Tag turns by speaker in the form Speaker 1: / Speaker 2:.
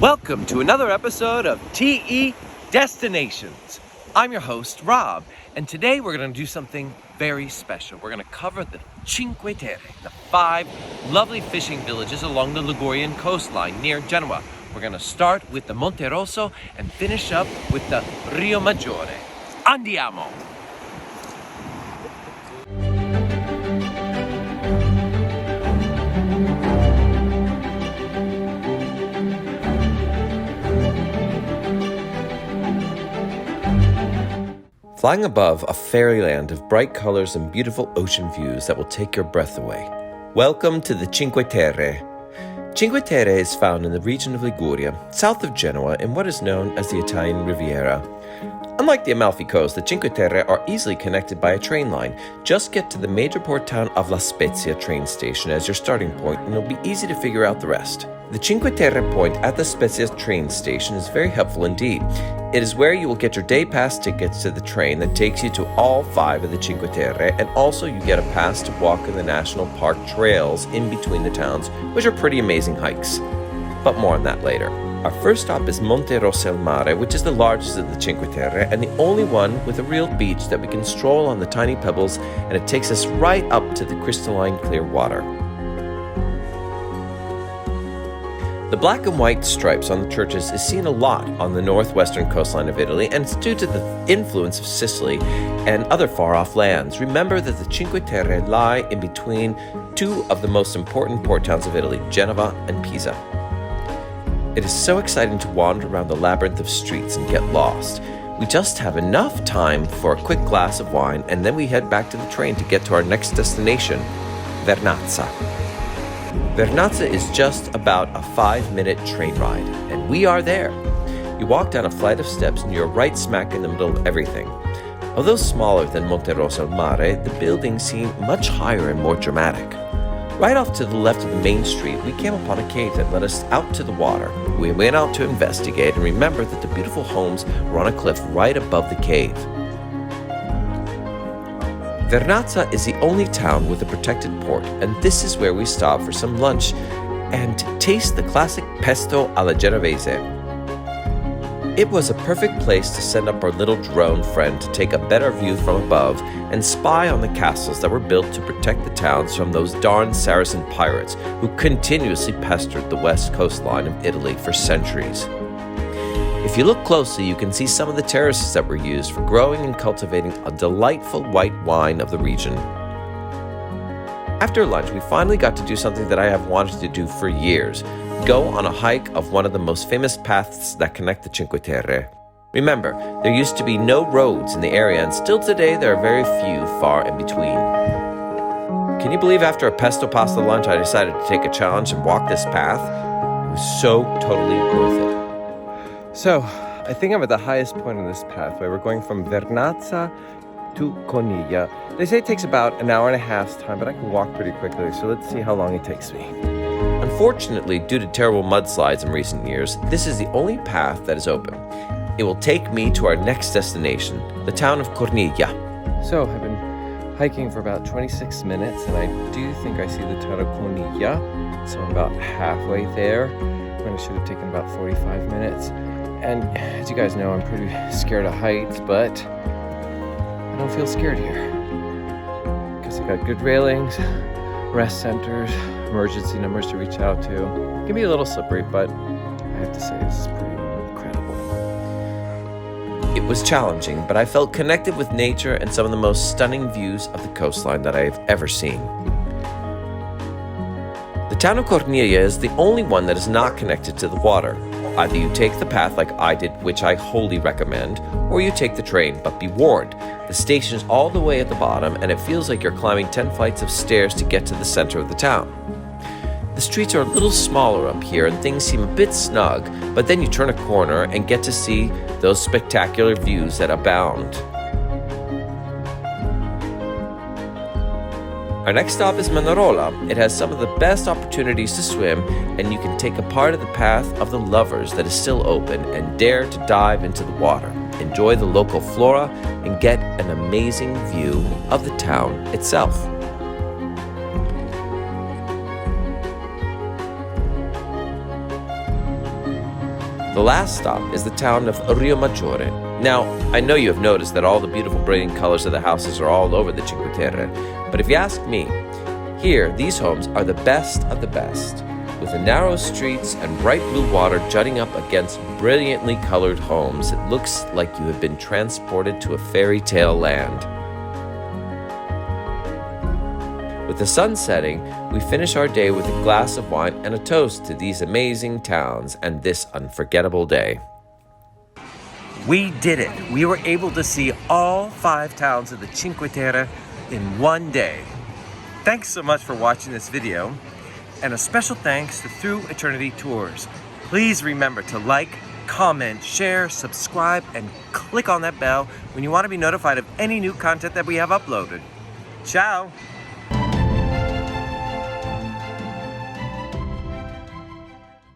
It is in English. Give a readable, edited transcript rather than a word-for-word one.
Speaker 1: Welcome to another episode of TE Destinations. I'm your host, Rob, and today we're going to do something very special. We're going to cover the Cinque Terre, the 5 lovely fishing villages along the Ligurian coastline near Genoa. We're going to start with the Monterosso and finish up with the Riomaggiore. Andiamo! Flying above a fairyland of bright colors and beautiful ocean views that will take your breath away. Welcome to the Cinque Terre. Cinque Terre is found in the region of Liguria, south of Genoa, in what is known as the Italian Riviera. Unlike the Amalfi Coast, the Cinque Terre are easily connected by a train line. Just get to the major port town of La Spezia train station as your starting point, and it'll be easy to figure out the rest. The Cinque Terre point at the Spezia train station is very helpful indeed. It is where you will get your day pass tickets to the train that takes you to all 5 of the Cinque Terre, and also you get a pass to walk in the national park trails in between the towns, which are pretty amazing hikes. But more on that later. Our first stop is Monterosso al Mare, which is the largest of the Cinque Terre and the only one with a real beach that we can stroll on the tiny pebbles, and it takes us right up to the crystalline clear water. The black and white stripes on the churches is seen a lot on the northwestern coastline of Italy, and it's due to the influence of Sicily and other far-off lands. Remember that the Cinque Terre lie in between 2 of the most important port towns of Italy, Genova and Pisa. It is so exciting to wander around the labyrinth of streets and get lost. We just have enough time for a quick glass of wine, and then we head back to the train to get to our next destination, Vernazza. Vernazza is just about a 5-minute train ride, and we are there. You walk down a flight of steps and you're right smack in the middle of everything. Although smaller than Monterosso al Mare, the buildings seem much higher and more dramatic. Right off to the left of the main street, we came upon a cave that led us out to the water. We went out to investigate and remember that the beautiful homes were on a cliff right above the cave. Vernazza is the only town with a protected port, and this is where we stop for some lunch and taste the classic pesto alla genovese. It was a perfect place to send up our little drone friend to take a better view from above and spy on the castles that were built to protect the towns from those darn Saracen pirates who continuously pestered the west coastline of Italy for centuries. If you look closely, you can see some of the terraces that were used for growing and cultivating a delightful white wine of the region. After lunch, we finally got to do something that I have wanted to do for years: go on a hike of one of the most famous paths that connect the Cinque Terre. Remember, there used to be no roads in the area, and still today there are very few far in between. Can you believe after a pesto pasta lunch I decided to take a challenge and walk this path? It was so totally worth it. So, I think I'm at the highest point of this pathway. We're going from Vernazza to Corniglia. They say it takes about an hour and a half's time, but I can walk pretty quickly, so let's see how long it takes me. Unfortunately, due to terrible mudslides in recent years, this is the only path that is open. It will take me to our next destination, the town of Corniglia. So, I've been hiking for about 26 minutes, and I do think I see the town of Corniglia, so I'm about halfway there, when I should have taken about 45 minutes. And as you guys know, I'm pretty scared of heights, but I don't feel scared here. Because I got good railings, rest centers, emergency numbers to reach out to. It can be a little slippery, but I have to say this is pretty incredible. It was challenging, but I felt connected with nature and some of the most stunning views of the coastline that I have ever seen. The town of Corniglia is the only one that is not connected to the water. Either you take the path like I did, which I wholly recommend, or you take the train, but be warned, the station is all the way at the bottom and it feels like you're climbing 10 flights of stairs to get to the center of the town. The streets are a little smaller up here and things seem a bit snug, but then you turn a corner and get to see those spectacular views that abound. Our next stop is Monarola. It has some of the best opportunities to swim, and you can take a part of the path of the lovers that is still open and dare to dive into the water, enjoy the local flora, and get an amazing view of the town itself. The last stop is the town of Riomaggiore. Now, I know you have noticed that all the beautiful brilliant colors of the houses are all over the Cinque Terre, but if you ask me, here, these homes are the best of the best, with the narrow streets and bright blue water jutting up against brilliantly colored homes. It looks like you have been transported to a fairy tale land. With the sun setting, we finish our day with a glass of wine and a toast to these amazing towns and this unforgettable day.
Speaker 2: We did it! We were able to see all 5 towns of the Cinque Terre in one day. Thanks so much for watching this video, and a special thanks to Through Eternity Tours. Please remember to like, comment, share, subscribe, and click on that bell when you want to be notified of any new content that we have uploaded. Ciao!